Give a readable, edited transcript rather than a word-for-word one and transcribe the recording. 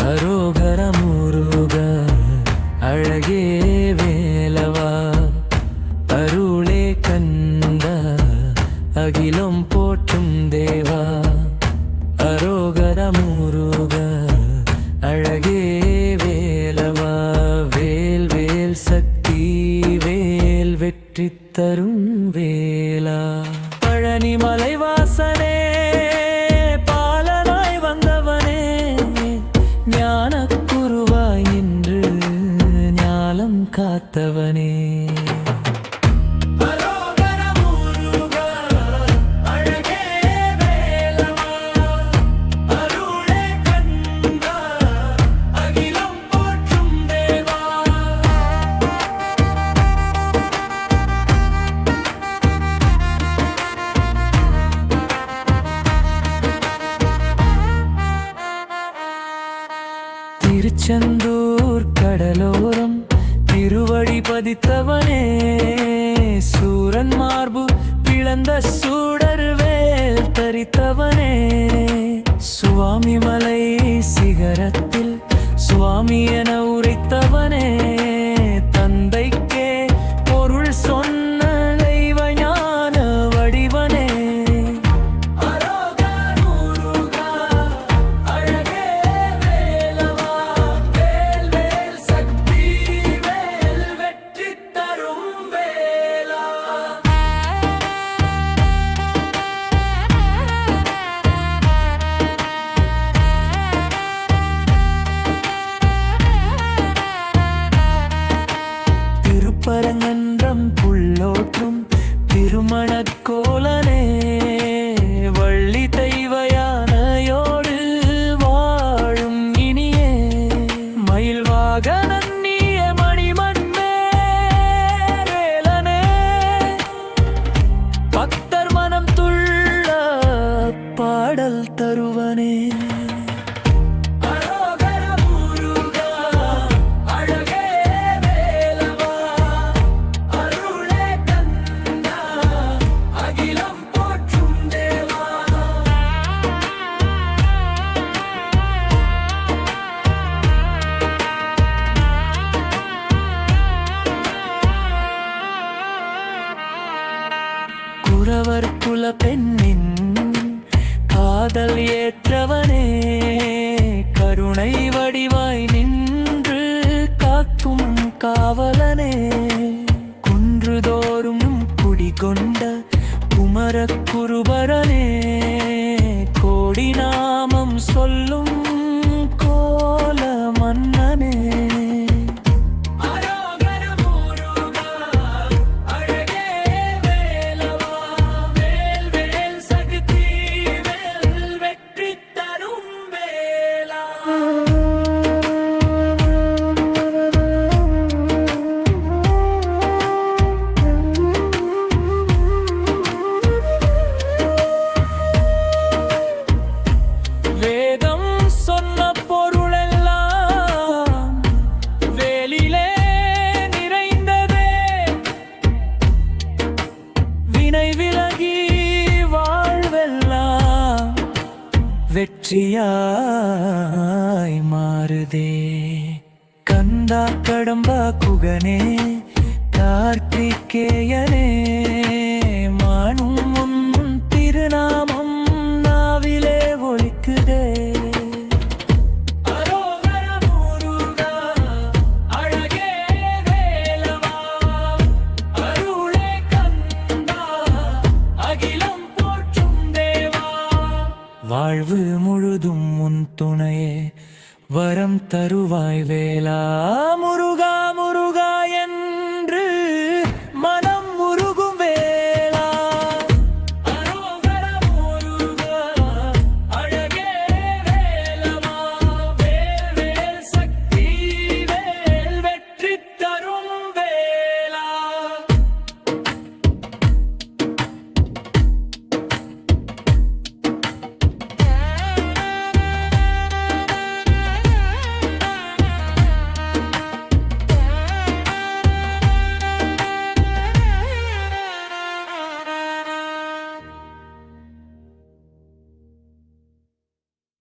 அரோகர முருக அழகே வேலவா அருளே கந்த அகிலம் போற்றும் தேவா அரோகர முருக அழகே வேலவா வேல் வேல் சக்தி வேல் வெற்றி தரும் வேலா பழனி மலைவாசனே காத்தவனே திருச்செந்தூர் கடலோரம் திருவடி பதித்தவனே சூரன் மார்பு பிளந்த சூடர் வேல் தரித்தவனே சுவாமி மலை சிகரத்தில் சுவாமி என உரைத்தவனே தந்தைக்கே பொருள் சொன்ன தெய்வ ஞான வடிவனே பரங்கன்றம் புள்ளோற்றும் திருமணக் கோலனே வள்ளி தெய்வ யானையோடு வாழும் இனியே மயில் வாகனன் நீயே மணிமன்மே வேலனே பக்தர் மனம் துள்ள பாடல் தருவனே குறவர் குல பெண்ணின் காதல் ஏற்றவனே கருணை வடிவாய் நின்று காக்கும் காவலனே குன்றுதோறும் குடிகொண்ட குமரக் குருபரனே கோடி நாமம் சொல்லும் கோல மன்னனே வெற்றியாய் மாறுதே கந்தா கடம்பா குகனே கார்த்திகேயனே மானும் உன் திருநாமம் நாவிலே ஒலிக்குதே வாழ்வு முழுதும் உன் துணையே வரம் தருவாய் வேலா முருகா.